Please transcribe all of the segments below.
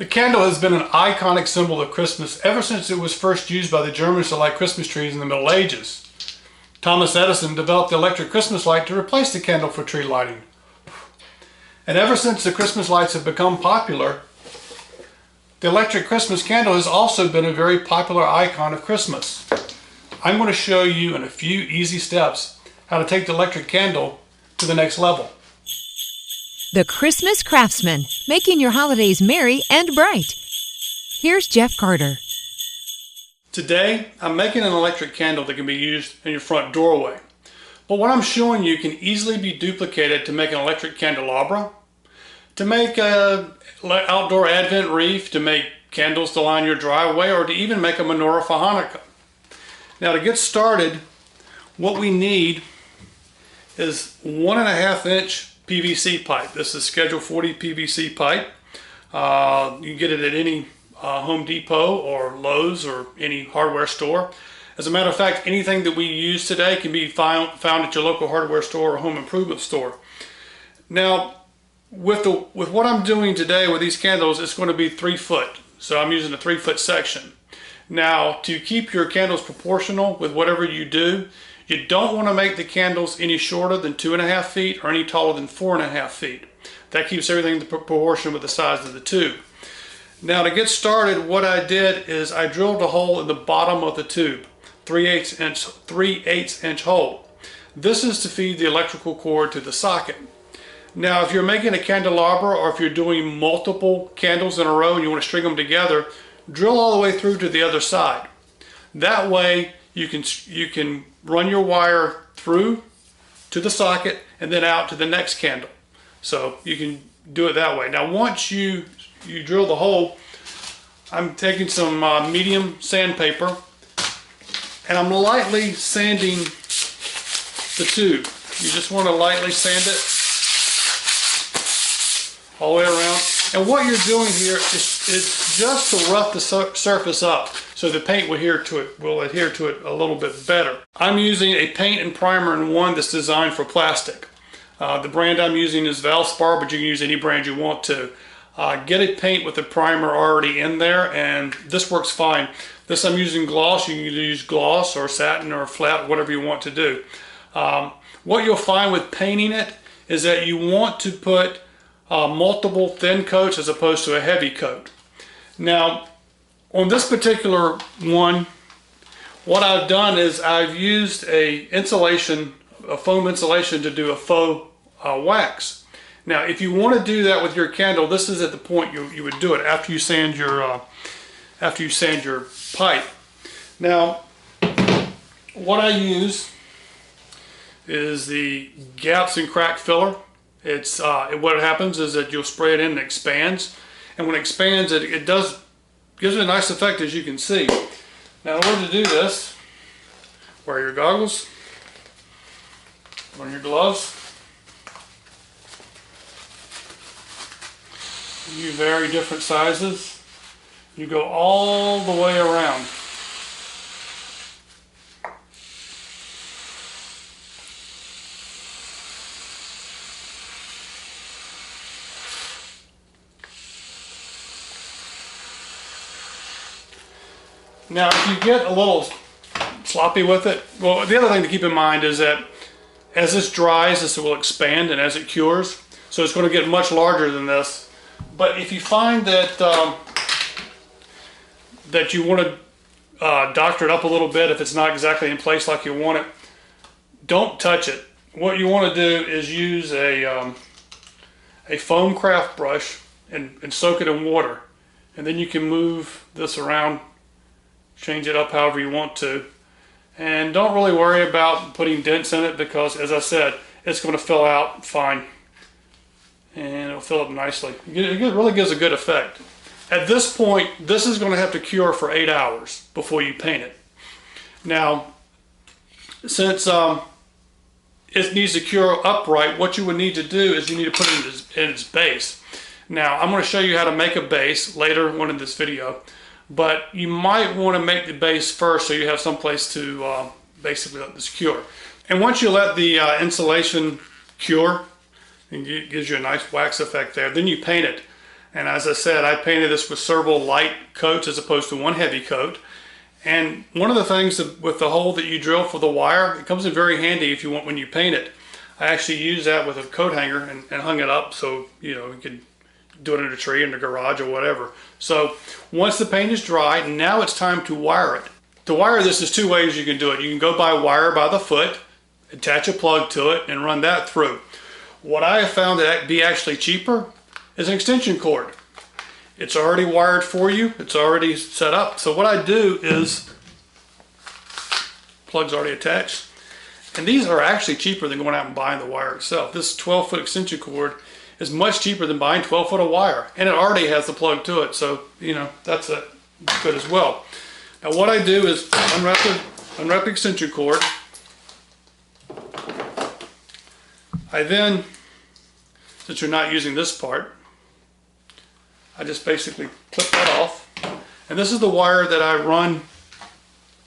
The candle has been an iconic symbol of Christmas ever since it was first used by the Germans to light Christmas trees in the Middle Ages. Thomas Edison developed the electric Christmas light to replace the candle for tree lighting. And ever since the Christmas lights have become popular, the electric Christmas candle has also been a very popular icon of Christmas. I'm going to show you in a few easy steps how to take the electric candle to the next level. The Christmas Craftsman, making your holidays merry and bright. Here's Jeff Carter. Today, I'm making an electric candle that can be used in your front doorway. But what I'm showing you can easily be duplicated to make an electric candelabra, to make an outdoor Advent wreath, to make candles to line your driveway, or to even make a menorah for Hanukkah. Now to get started, what we need is 1.5 inch PVC pipe. This is Schedule 40 PVC pipe. You can get it at any Home Depot or Lowe's or any hardware store. As a matter of fact, anything that we use today can be found at your local hardware store or home improvement store. Now, with what I'm doing today with these candles, it's going to be 3 foot. So I'm using a 3 foot section. Now, to keep your candles proportional with whatever you do, you don't want to make the candles any shorter than 2.5 feet or any taller than 4.5 feet. That keeps everything in proportion with the size of the tube. Now to get started, what I did is I drilled a hole in the bottom of the tube, 3/8 inch hole. This is to feed the electrical cord to the socket. Now if you're making a candelabra, or if you're doing multiple candles in a row and you want to string them together, drill all the way through to the other side. That way you can run your wire through to the socket and then out to the next candle. So you can do it that way. Now once you drill the hole, I'm taking some medium sandpaper and I'm lightly sanding the tube. You just want to lightly sand it all the way around. And what you're doing here is just to rough the surface up so the paint will adhere to it a little bit better. I'm using a paint and primer in one that's designed for plastic. The brand I'm using is Valspar, but you can use any brand you want to. Get a paint with the primer already in there, and this works fine. This I'm using gloss. You can use gloss or satin or flat, whatever you want to do. What you'll find with painting it is that you want to put multiple thin coats as opposed to a heavy coat. Now on this particular one, what I've done is I've used a foam insulation to do a faux wax. Now if you want to do that with your candle, this is at the point you would do it after you sand your pipe. Now what I use is the gaps and crack filler. It's what happens is that you'll spray it in and it expands, and when it expands it gives it a nice effect, as you can see. Now in order to do this, wear your goggles, wear your gloves. You vary different sizes. You go all the way around. Now if you get a little sloppy with it, well, the other thing to keep in mind is that as this dries, this will expand, and as it cures, so it's going to get much larger than this. But if you find that that you want to doctor it up a little bit, if it's not exactly in place like you want it, don't touch it. What you want to do is use a foam craft brush and soak it in water, and then you can move this around, change it up however you want to, and don't really worry about putting dents in it, because as I said, it's going to fill out fine and it'll fill up nicely. It really gives a good effect. At this point, this is going to have to cure for 8 hours before you paint it. Now since it needs to cure upright, what you would need to do is you need to put it in its base. Now I'm going to show you how to make a base later on in this video, but you might want to make the base first so you have some place to basically let this cure. And once you let the insulation cure, and it gives you a nice wax effect there, then you paint it. And as I said, I painted this with several light coats as opposed to one heavy coat. And one of the things with the hole that you drill for the wire, it comes in very handy if you want when you paint it. I actually used that with a coat hanger and hung it up so you could do it in a tree in the garage or whatever. So once the paint is dry, now it's time to wire it. To wire this, there's two ways you can do it. You can go by wire by the foot, attach a plug to it, and run that through. What I have found to be actually cheaper is an extension cord. It's already wired for you. It's already set up. So what I do is, plug's already attached. And these are actually cheaper than going out and buying the wire itself. This 12-foot extension cord is much cheaper than buying 12 foot of wire. And it already has the plug to it. So, that's good as well. Now what I do is unwrap the extension cord. I then, since you're not using this part, I just basically clip that off. And this is the wire that I run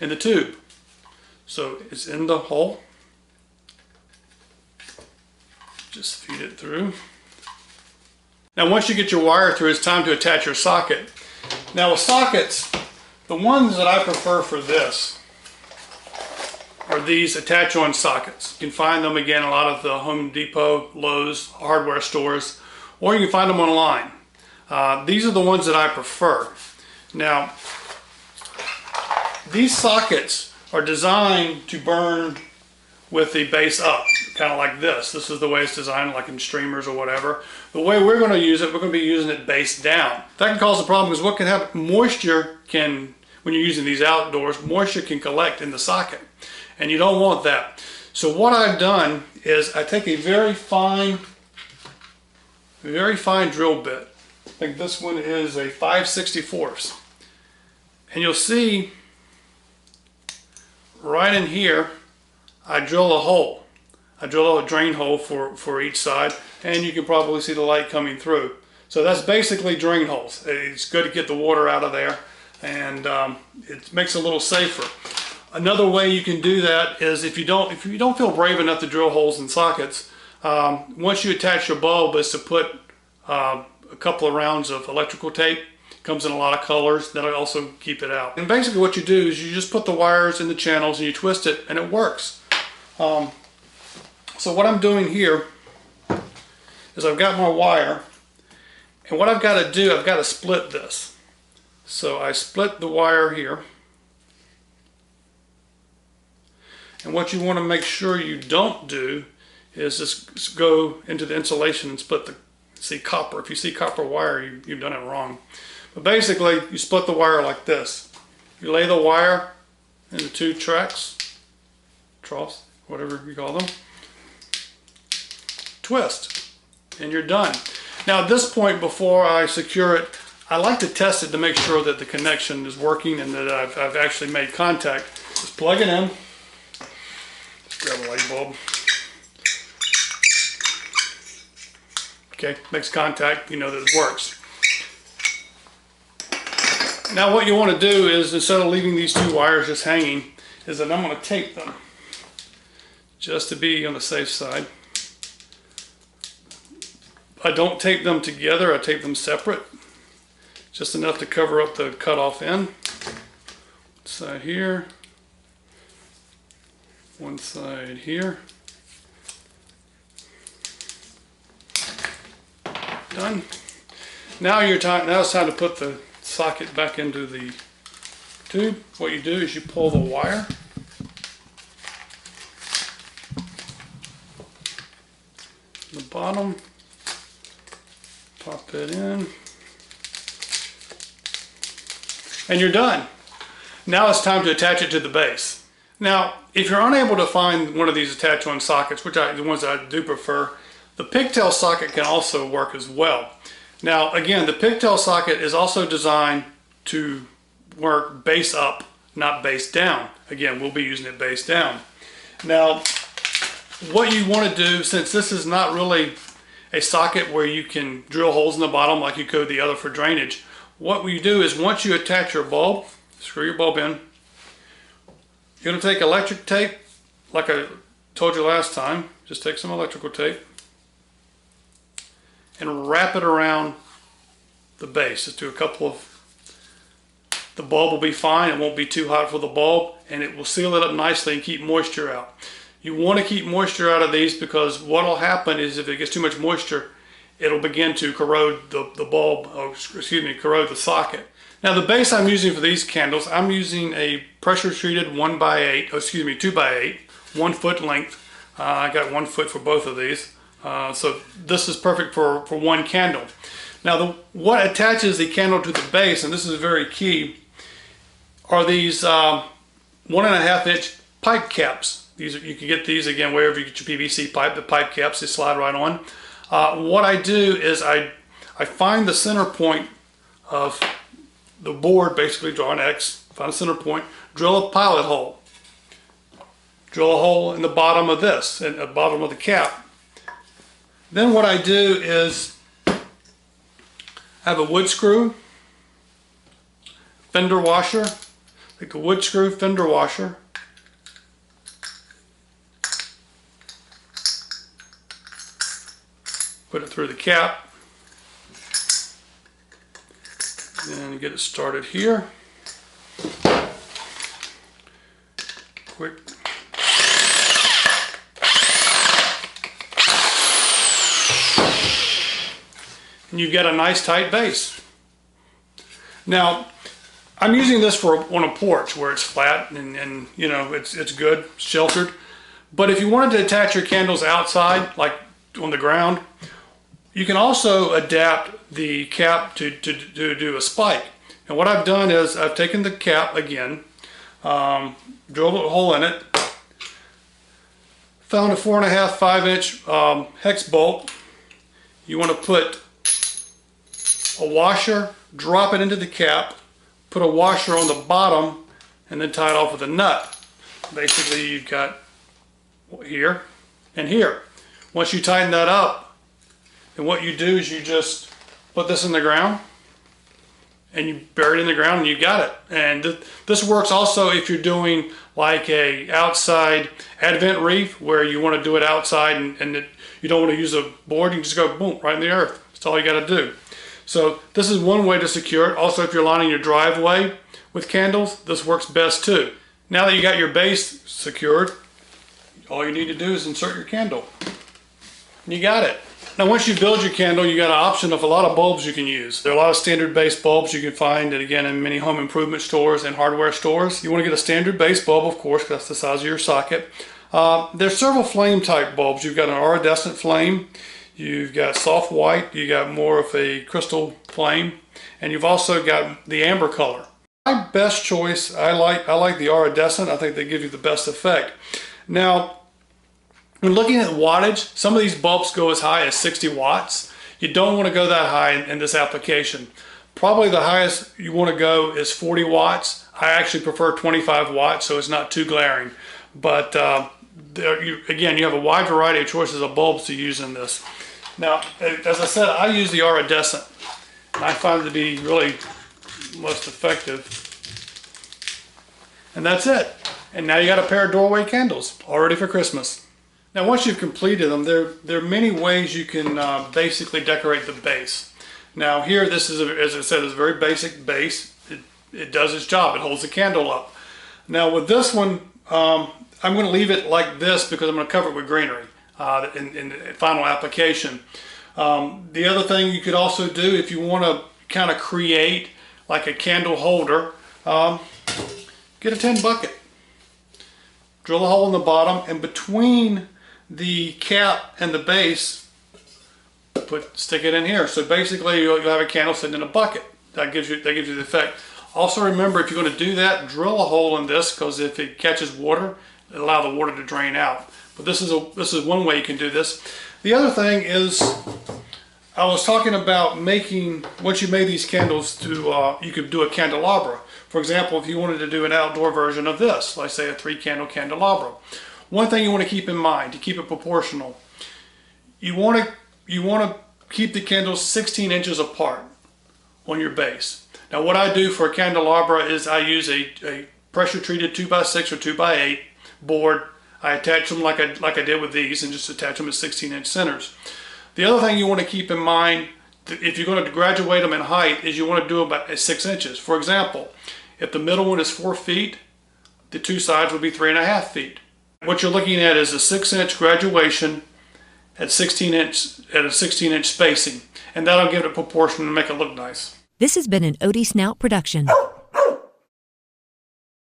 in the tube. So it's in the hole. Just feed it through. Now once you get your wire through, it's time to attach your socket. Now with sockets, the ones that I prefer for this are these attach-on sockets. You can find them again in a lot of the Home Depot, Lowe's, hardware stores, or you can find them online. These are the ones that I prefer. Now, these sockets are designed to burn with the base up, kind of like this. This is the way it's designed, like in streamers or whatever. The way we're going to use it, we're going to be using it base down. That can cause a problem because what can happen, moisture can, when you're using these outdoors, moisture can collect in the socket. And you don't want that. So what I've done is I take a very fine drill bit. I think this one is a 5/64. And you'll see right in here, I drill a hole. I drill a drain hole for each side, and you can probably see the light coming through. So that's basically drain holes. It's good to get the water out of there, and it makes it a little safer. Another way you can do that is if you don't feel brave enough to drill holes in sockets, once you attach your bulb, is to put a couple of rounds of electrical tape. It comes in a lot of colors. That'll also keep it out. And basically what you do is you just put the wires in the channels and you twist it and it works. So what I'm doing here is I've got my wire, and what I've got to do, I've got to split this. So I split the wire here. And what you want to make sure you don't do is just go into the insulation and split the, see copper. If you see copper wire, you've done it wrong. But basically, you split the wire like this. You lay the wire into two tracks, troughs, whatever you call them. Twist, and you're done. Now at this point, before I secure it, I like to test it to make sure that the connection is working and that I've actually made contact. Just plug it in. Grab a light bulb. Okay, makes contact, you know that it works. Now what you want to do is, instead of leaving these two wires just hanging, is that I'm going to tape them, just to be on the safe side. I don't tape them together, I tape them separate, just enough to cover up the cutoff end. One side here, one side here. Done. Now it's time to put the socket back into the tube. What you do is you pull the wire. The bottom. Pop it in. And you're done. Now it's time to attach it to the base. Now, if you're unable to find one of these attach-on sockets, the ones that I do prefer, the pigtail socket can also work as well. Now, again, the pigtail socket is also designed to work base up, not base down. Again, we'll be using it base down. Now, what you want to do, since this is not really a socket where you can drill holes in the bottom like you could the other for drainage, what we do is once you attach your bulb, screw your bulb in, you're going to take electric tape, like I told you last time. Just take some electrical tape and wrap it around the base. Just do a couple of, the bulb will be fine. It won't be too hot for the bulb, and it will seal it up nicely and keep moisture out. You want to keep moisture out of these because what will happen is if it gets too much moisture, it'll begin to corrode the bulb, or excuse me, corrode the socket. Now the base I'm using for these candles, I'm using a pressure treated 2x8, 1 foot length. I got 1 foot for both of these. So this is perfect for one candle. Now what attaches the candle to the base, and this is very key, are these 1.5 inch pipe caps. These you can get these again wherever you get your PVC pipe. The pipe caps, they slide right on. What I do is I find the center point of the board, basically draw an X, find a center point, drill a pilot hole. Drill a hole in the bottom of this, in the bottom of the cap. Then what I do is I have a wood screw, fender washer, take a wood screw, fender washer, put it through the cap, and get it started here. Quick. And you've got a nice tight base. Now, I'm using this on a porch where it's flat and you know it's good, sheltered. But if you wanted to attach your candles outside, like on the ground, you can also adapt the cap to do a spike. And what I've done is I've taken the cap again, drilled a hole in it, found a 4.5, 5 inch hex bolt. You want to put a washer, drop it into the cap, put a washer on the bottom, and then tie it off with a nut. Basically you've got here and here. Once you tighten that up, then what you do is you just put this in the ground and you bury it in the ground and you got it. And this works also if you're doing like a outside advent wreath where you want to do it outside and you don't want to use a board, you can just go boom, right in the earth. That's all you got to do. So this is one way to secure it. Also, if you're lining your driveway with candles, this works best too. Now that you got your base secured, all you need to do is insert your candle. You got it. Now once you build your candle, you got an option of a lot of bulbs you can use. There are a lot of standard base bulbs you can find, and again, in many home improvement stores and hardware stores. You want to get a standard base bulb, of course, because that's the size of your socket. There's several flame type bulbs. You've got an iridescent flame, you've got soft white, you got more of a crystal flame, and you've also got the amber color. My best choice, I like the iridescent. I think they give you the best effect. Now, when looking at wattage, some of these bulbs go as high as 60 watts. You don't want to go that high in this application. Probably the highest you want to go is 40 watts. I actually prefer 25 watts, so it's not too glaring. But again, you have a wide variety of choices of bulbs to use in this. Now, as I said, I use the iridescent, and I find it to be really most effective. And that's it. And now you got a pair of doorway candles all ready for Christmas. Now once you've completed them, there are many ways you can basically decorate the base. Now here, this is, as I said, is a very basic base. It does its job. It holds the candle up. Now with this one, I'm going to leave it like this because I'm going to cover it with greenery in the final application. The other thing you could also do if you want to kind of create like a candle holder, get a tin bucket. Drill a hole in the bottom, and between the cap and the base, stick it in here. So basically you'll have a candle sitting in a bucket. That gives you the effect. Also remember, if you're going to do that, drill a hole in this, because if it catches water, it'll allow the water to drain out. But this is one way you can do this. The other thing is, I was talking about making, once you made these candles, you could do a candelabra. For example, if you wanted to do an outdoor version of this, like say a 3-candle candelabra. One thing you want to keep in mind, to keep it proportional, you want to keep the candles 16 inches apart on your base. Now what I do for a candelabra is I use a pressure treated 2x6 or 2x8 board. I attach them like I did with these, and just attach them at 16-inch centers. The other thing you want to keep in mind, if you're going to graduate them in height, is you want to do about 6 inches. For example, if the middle one is 4 feet, the two sides would be 3.5 feet. What you're looking at is a 6-inch graduation at a 16-inch spacing, and that'll give it a proportion and make it look nice. This has been an Odie Snout production.